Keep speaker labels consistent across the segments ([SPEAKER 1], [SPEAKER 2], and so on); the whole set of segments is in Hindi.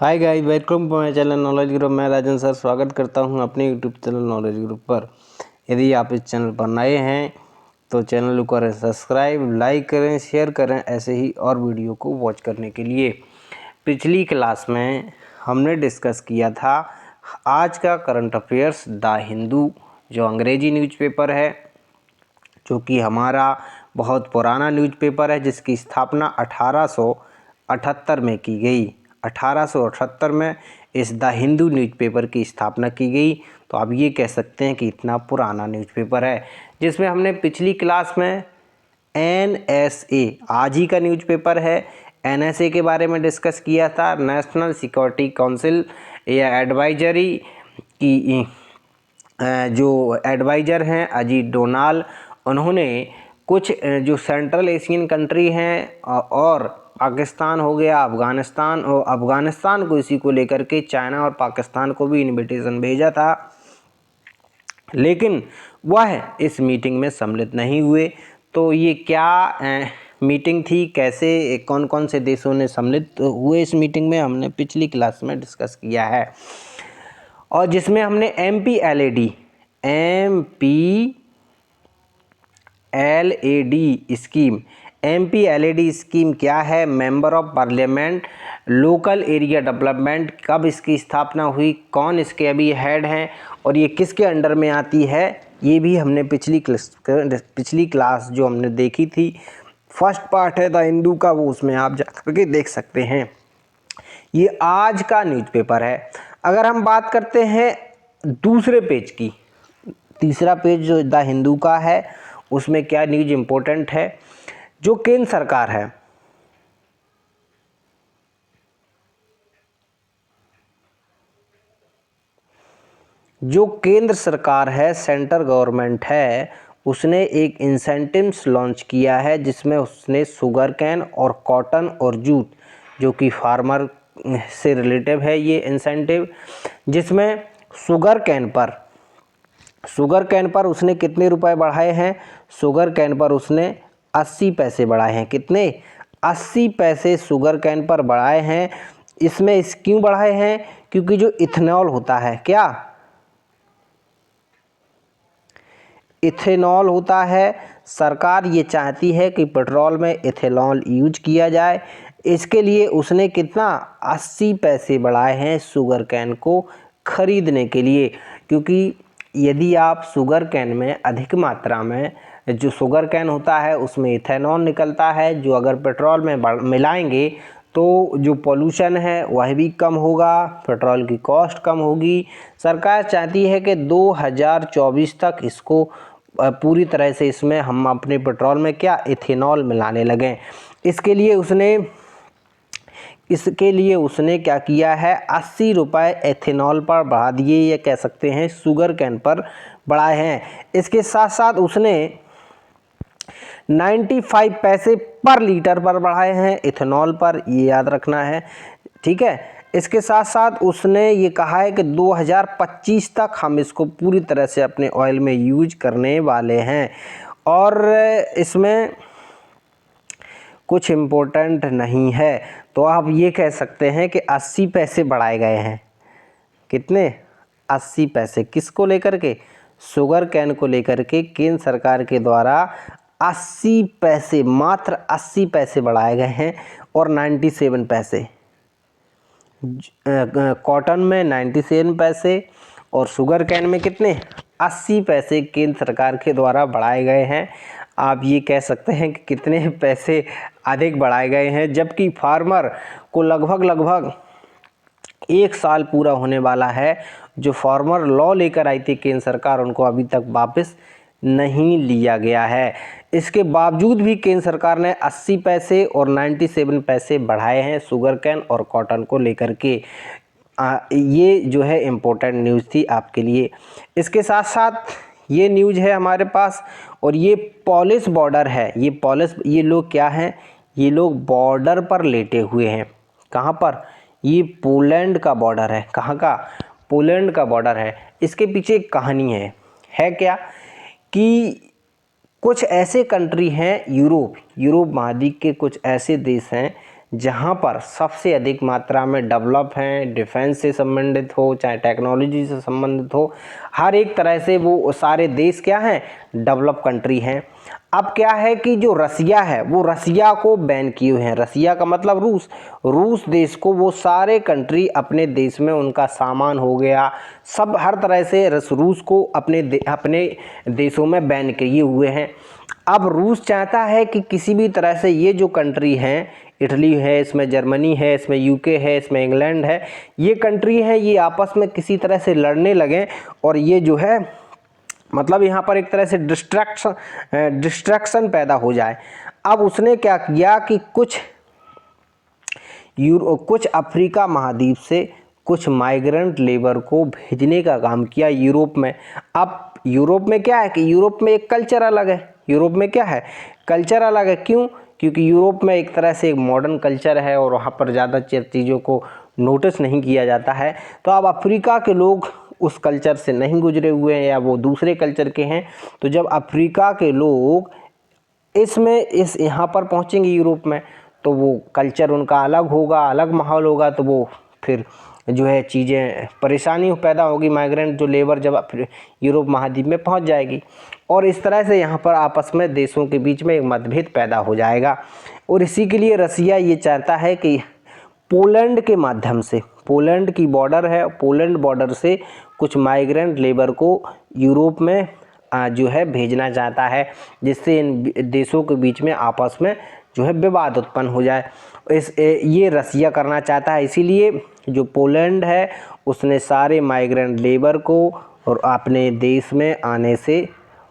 [SPEAKER 1] Hi guys, welcome to my channel knowledge group. मैं राजन सर स्वागत करता हूं अपने यूट्यूब चैनल नॉलेज ग्रुप पर। यदि आप इस चैनल पर नए हैं तो चैनल को करें सब्सक्राइब, लाइक करें, शेयर करें ऐसे ही और वीडियो को वॉच करने के लिए। पिछली क्लास में हमने डिस्कस किया था आज का करंट अफेयर्स द हिंदू, जो अंग्रेजी न्यूज़पेपर है, जो कि हमारा बहुत पुराना न्यूज़पेपर है, जिसकी स्थापना 1878 में की गई। 1878 में इस द हिंदू न्यूज़पेपर की स्थापना की गई। तो आप ये कह सकते हैं कि इतना पुराना न्यूज़पेपर है, जिसमें हमने पिछली क्लास में NSA, आज ही का न्यूज़पेपर है, NSA के बारे में डिस्कस किया था। नेशनल सिक्योरिटी काउंसिल या एडवाइजरी की जो एडवाइज़र हैं अजीत डोनाल, उन्होंने कुछ जो सेंट्रल एशियन कंट्री हैं और पाकिस्तान हो गया, अफ़गानिस्तान को इसी को लेकर के चाइना और पाकिस्तान को भी इनविटेशन भेजा था, लेकिन वह इस मीटिंग में सम्मिलित नहीं हुए। तो ये क्या मीटिंग थी, कैसे कौन कौन से देशों ने सम्मिलित हुए इस मीटिंग में, हमने पिछली क्लास में डिस्कस किया है। और जिसमें हमने MPLAD स्कीम, MPLAD स्कीम क्या है, member of parliament local area development, कब इसकी स्थापना हुई, कौन इसके अभी हेड हैं और ये किसके अंडर में आती है, ये भी हमने पिछली क्लास जो हमने देखी थी, फर्स्ट पार्ट है द हिंदू का, वो उसमें आप जा करके देख सकते हैं। ये आज का न्यूज़पेपर है। अगर हम बात करते हैं दूसरे पेज की, तीसरा पेज जो द हिंदू का है, उसमें क्या न्यूज़ इम्पोर्टेंट है, जो केंद्र सरकार है, सेंट्रल गवर्नमेंट है, उसने एक इंसेंटिव्स लॉन्च किया है, जिसमें उसने शुगर कैन और कॉटन और जूट, जो कि फार्मर से रिलेटिव है ये इंसेंटिव, जिसमें शुगर कैन पर उसने कितने रुपए बढ़ाए हैं, शुगर कैन पर उसने 80 पैसे बढ़ाए हैं। कितने? 80 पैसे शुगर कैन पर बढ़ाए हैं। इसमें क्यों बढ़ाए हैं? क्योंकि जो इथेनॉल होता है, क्या इथेनॉल होता है, सरकार ये चाहती है कि पेट्रोल में इथेनॉल यूज किया जाए। इसके लिए उसने कितना 80 पैसे बढ़ाए हैं शुगर कैन को खरीदने के लिए। क्योंकि यदि आप शुगर कैन में अधिक मात्रा में, जो शुगर कैन होता है उसमें इथेनॉल निकलता है, जो अगर पेट्रोल में मिलाएंगे तो जो पोल्यूशन है वह भी कम होगा, पेट्रोल की कॉस्ट कम होगी। सरकार चाहती है कि 2024 तक इसको पूरी तरह से इसमें हम अपने पेट्रोल में क्या इथेनॉल मिलाने लगें। इसके लिए उसने क्या किया है, 80 रुपये एथेनॉल पर बढ़ा दिए, ये कह सकते हैं शुगर कैन पर बढ़ाए हैं। इसके साथ साथ उसने 95 पैसे पर लीटर पर बढ़ाए हैं इथेनॉल पर, ये याद रखना है, ठीक है। इसके साथ साथ उसने ये कहा है कि 2025 तक हम इसको पूरी तरह से अपने ऑयल में यूज करने वाले हैं। और इसमें कुछ इम्पोर्टेंट नहीं है, तो आप ये कह सकते हैं कि 80 पैसे बढ़ाए गए हैं। कितने? 80 पैसे। किसको लेकर के? शुगर कैन को लेकर के केंद्र सरकार के द्वारा 80 पैसे, मात्र 80 पैसे बढ़ाए गए हैं। और 97 पैसे कॉटन में 97 पैसे और शुगर कैन में कितने? 80 पैसे केंद्र सरकार के द्वारा बढ़ाए गए हैं। आप ये कह सकते हैं कि कितने पैसे अधिक बढ़ाए गए हैं, जबकि फार्मर को लगभग 1 साल पूरा होने वाला है। जो फार्मर लॉ लेकर आई थी केंद्र सरकार, उनको अभी तक वापस नहीं लिया गया है। इसके बावजूद भी केंद्र सरकार ने 80 पैसे और 97 पैसे बढ़ाए हैं शुगर कैन और कॉटन को लेकर के। ये जो है इम्पोर्टेंट न्यूज़ थी आपके लिए। इसके साथ साथ ये न्यूज़ है हमारे पास, और ये पोलिश बॉर्डर है। ये लोग क्या हैं? ये लोग बॉर्डर पर लेटे हुए हैं। कहाँ पर? ये पोलैंड का बॉर्डर है। कहाँ का? पोलैंड का बॉर्डर है। इसके पीछे एक कहानी है क्या कि कुछ ऐसे कंट्री हैं, यूरोप महाद्वीप के कुछ ऐसे देश हैं जहाँ पर सबसे अधिक मात्रा में डेवलप हैं, डिफेंस से संबंधित हो चाहे टेक्नोलॉजी से संबंधित हो, हर एक तरह से वो सारे देश क्या हैं, डेवलप कंट्री हैं। अब क्या है कि जो रसिया है वो रसिया को बैन किए हुए हैं। रसिया का मतलब रूस देश को वो सारे कंट्री अपने देश में उनका सामान हो गया सब हर तरह से रूस को अपने देशों में बैन किए हुए हैं। अब रूस चाहता है कि किसी भी तरह से ये जो कंट्री हैं, इटली है, इसमें जर्मनी है, इसमें यूके है, इसमें इंग्लैंड है, ये कंट्री हैं, ये आपस में किसी तरह से लड़ने लगें और ये जो है मतलब यहाँ पर एक तरह से डिस्ट्रैक्शन पैदा हो जाए। अब उसने क्या किया कि कुछ अफ्रीका महाद्वीप से कुछ माइग्रेंट लेबर को भेजने का काम किया यूरोप में। अब यूरोप में क्या है कि यूरोप में एक कल्चर अलग है। यूरोप में क्या है, कल्चर अलग है। क्यों? क्योंकि यूरोप में एक तरह से एक मॉडर्न कल्चर है और वहाँ पर ज़्यादा चीज़ों को नोटिस नहीं किया जाता है। तो अब अफ्रीका के लोग उस कल्चर से नहीं गुजरे हुए हैं या वो दूसरे कल्चर के हैं, तो जब अफ्रीका के लोग यहाँ पर पहुँचेंगे यूरोप में, तो वो कल्चर उनका अलग होगा, अलग माहौल होगा, तो वो फिर जो है चीज़ें परेशानी पैदा होगी। माइग्रेंट जो लेबर जब यूरोप महाद्वीप में पहुंच जाएगी और इस तरह से यहाँ पर आपस में देशों के बीच में एक मतभेद पैदा हो जाएगा। और इसी के लिए रसिया ये चाहता है कि पोलैंड के माध्यम से, पोलैंड की बॉर्डर है, पोलैंड बॉर्डर से कुछ माइग्रेंट लेबर को यूरोप में जो है भेजना चाहता है, जिससे इन देशों के बीच में आपस में जो है विवाद उत्पन्न हो जाए। ये रसिया करना चाहता है। इसीलिए जो पोलैंड है उसने सारे माइग्रेंट लेबर को और अपने देश में आने से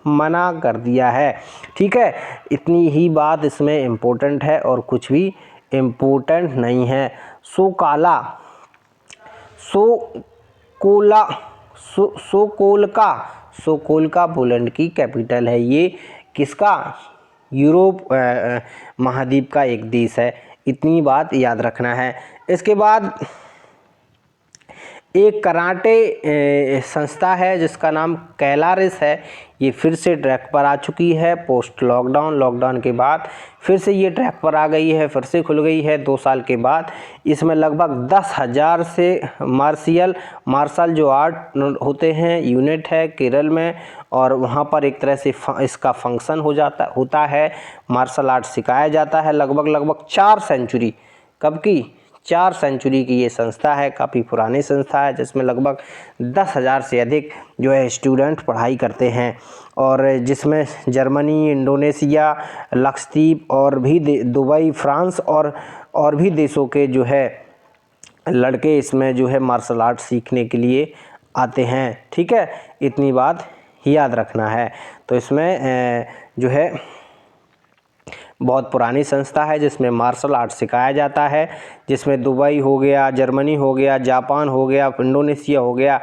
[SPEAKER 1] मना कर दिया है। ठीक है, इतनी ही बात इसमें इम्पोर्टेंट है और कुछ भी इम्पोर्टेंट नहीं है। सोकोल्का पोलैंड की कैपिटल है। ये किसका? यूरोप महाद्वीप का एक देश है। इतनी बात याद रखना है। इसके बाद एक कराटे संस्था है जिसका नाम कैलारिस है। ये फिर से ट्रैक पर आ चुकी है पोस्ट लॉकडाउन के बाद फिर से ये ट्रैक पर आ गई है, फिर से खुल गई है 2 साल के बाद। इसमें लगभग 10,000 से मार्शल जो आर्ट होते हैं यूनिट है केरल में, और वहाँ पर एक तरह से इसका फंक्शन होता है, मार्शल आर्ट सिखाया जाता है। लगभग 4 सेंचुरी, कब की? 4 सेंचुरी की ये संस्था है, काफ़ी पुरानी संस्था है, जिसमें लगभग 10,000 से अधिक जो है स्टूडेंट पढ़ाई करते हैं, और जिसमें जर्मनी, इंडोनेशिया, लक्षद्वीप और भी दुबई, फ्रांस और भी देशों के जो है लड़के इसमें जो है मार्शल आर्ट सीखने के लिए आते हैं। ठीक है, इतनी बात याद रखना है। तो इसमें जो है बहुत पुरानी संस्था है जिसमें मार्शल आर्ट सिखाया जाता है, जिसमें दुबई हो गया, जर्मनी हो गया, जापान हो गया, इंडोनेशिया हो गया,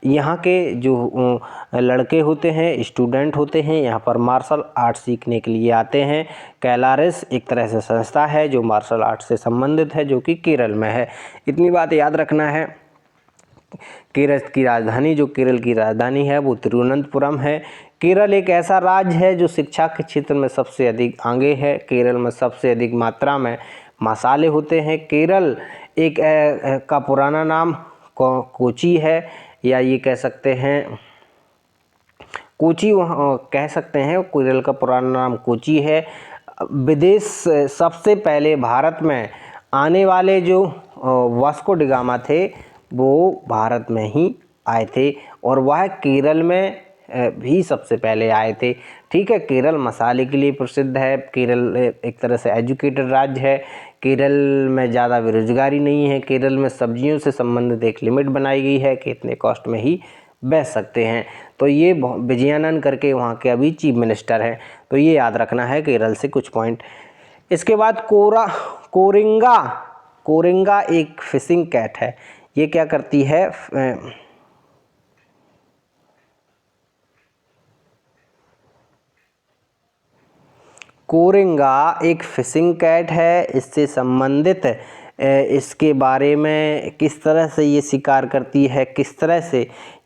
[SPEAKER 1] यहाँ के जो लड़के होते हैं, स्टूडेंट होते हैं, यहाँ पर मार्शल आर्ट सीखने के लिए आते हैं। कैलारिस एक तरह से संस्था है जो मार्शल आर्ट से संबंधित है, जो कि केरल में है। इतनी बात याद रखना है। केरल की राजधानी है वो तिरुवनंतपुरम है। केरल एक ऐसा राज्य है जो शिक्षा के क्षेत्र में सबसे अधिक आगे है। केरल में सबसे अधिक मात्रा में मसाले होते हैं। केरल एक का पुराना नाम कोची है, या ये कह सकते हैं कोची कह सकते हैं। केरल का पुराना नाम कोची है। विदेश सबसे पहले भारत में आने वाले जो वास्को डी गामा थे वो भारत में ही आए थे, और वह केरल में भी सबसे पहले आए थे। ठीक है, केरल मसाले के लिए प्रसिद्ध है। केरल एक तरह से एजुकेटेड राज्य है। केरल में ज़्यादा बेरोजगारी नहीं है। केरल में सब्जियों से संबंधित एक लिमिट बनाई गई है कि इतने कॉस्ट में ही बेच सकते हैं। तो ये विजयानंद करके वहाँ के अभी चीफ मिनिस्टर हैं। तो ये याद रखना है केरल से कुछ पॉइंट। इसके बाद कोरिंगा एक फिशिंग कैट है। ये क्या करती है? कोरिंगा एक फिशिंग कैट है। इससे संबंधित इसके बारे में किस तरह से ये शिकार करती है, किस तरह से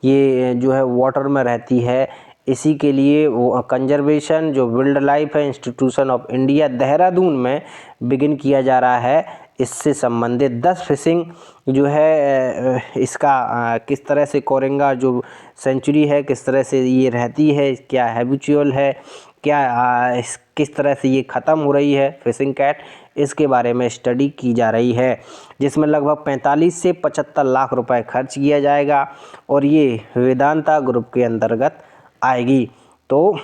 [SPEAKER 1] ये जो है वाटर में रहती है, इसी के लिए वो कंजर्वेशन जो वाइल्ड लाइफ है इंस्टीट्यूशन ऑफ इंडिया देहरादून में बिगिन किया जा रहा है। इससे संबंधित 10 फिशिंग जो है इसका किस तरह से कोरेंगा जो सेंचुरी है किस तरह से ये रहती है, क्या हैबिचुअल है, क्या किस तरह से ये ख़त्म हो रही है फिशिंग कैट, इसके बारे में स्टडी की जा रही है, जिसमें लगभग 45 से 75 लाख रुपए खर्च किया जाएगा और ये वेदांता ग्रुप के अंतर्गत आएगी। तो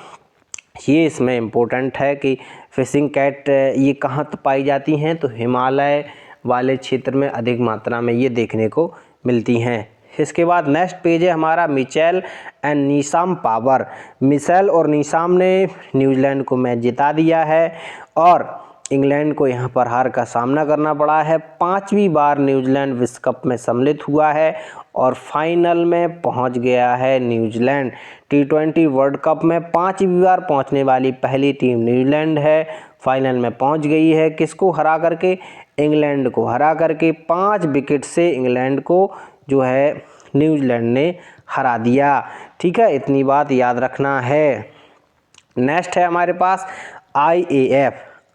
[SPEAKER 1] ये इसमें इम्पोर्टेंट है कि फिशिंग कैट ये कहाँ तो पाई जाती हैं, तो हिमालय वाले क्षेत्र में अधिक मात्रा में ये देखने को मिलती हैं। इसके बाद नेक्स्ट पेज है हमारा मिचेल एंड नीसाम पावर। मिचेल और नीसाम ने न्यूजीलैंड को मैच जिता दिया है और इंग्लैंड को यहाँ पर हार का सामना करना पड़ा है। 5वीं बार न्यूजीलैंड विश्व कप में सम्मिलित हुआ है और फाइनल में पहुँच गया है न्यूजीलैंड। T20 वर्ल्ड कप में 5वीं बार पहुँचने वाली पहली टीम न्यूजीलैंड है, फाइनल में पहुँच गई है। किसको हरा करके? इंग्लैंड को हरा करके 5 विकेट से इंग्लैंड को जो है न्यूजीलैंड ने हरा दिया। ठीक है, इतनी बात याद रखना है। नेक्स्ट है हमारे पास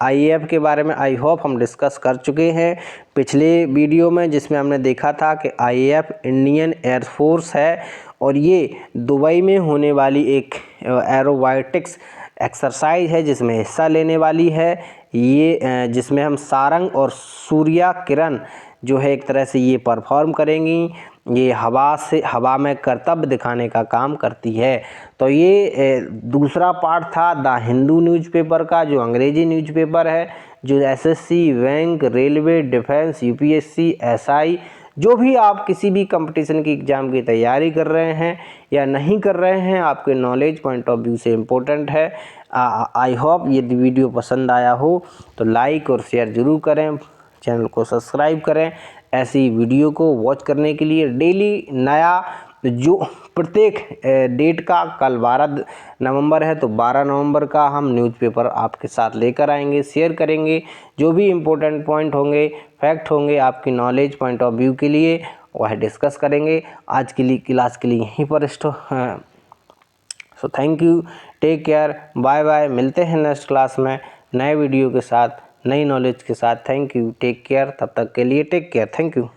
[SPEAKER 1] IAF के बारे में आई होप हम डिस्कस कर चुके हैं पिछले वीडियो में, जिसमें हमने देखा था कि IAF इंडियन एयरफोर्स है और ये दुबई में होने वाली एक एरोबैटिक्स एक्सरसाइज है जिसमें हिस्सा लेने वाली है। ये जिसमें हम सारंग और सूर्या किरण जो है एक तरह से ये परफॉर्म करेंगी। ये हवा में करतब दिखाने का काम करती है। तो ये दूसरा पार्ट था द हिंदू न्यूज़पेपर का, जो अंग्रेजी न्यूज़पेपर है, जो SSC, bank, railway, defence, UPSC, SI, जो भी आप किसी भी कंपटीशन की एग्ज़ाम की तैयारी कर रहे हैं या नहीं कर रहे हैं, आपके नॉलेज पॉइंट ऑफ व्यू से इम्पोर्टेंट है। आई होप ये वीडियो पसंद आया हो तो लाइक और शेयर ज़रूर करें, चैनल को सब्सक्राइब करें। ऐसी वीडियो को वॉच करने के लिए डेली नया जो प्रत्येक डेट का, कल 12 नवंबर है तो 12 नवंबर का हम न्यूज़पेपर आपके साथ लेकर आएंगे, शेयर करेंगे। जो भी इम्पोर्टेंट पॉइंट होंगे, फैक्ट होंगे आपकी नॉलेज पॉइंट ऑफ व्यू के लिए, वह डिस्कस करेंगे। आज के लिए क्लास के लिए यहीं पर so thank you, take care, bye bye. मिलते हैं नेक्स्ट क्लास में नए वीडियो के साथ, नई नॉलेज के साथ। Thank you, take care. तब तक के लिए टेक केयर, थैंक यू।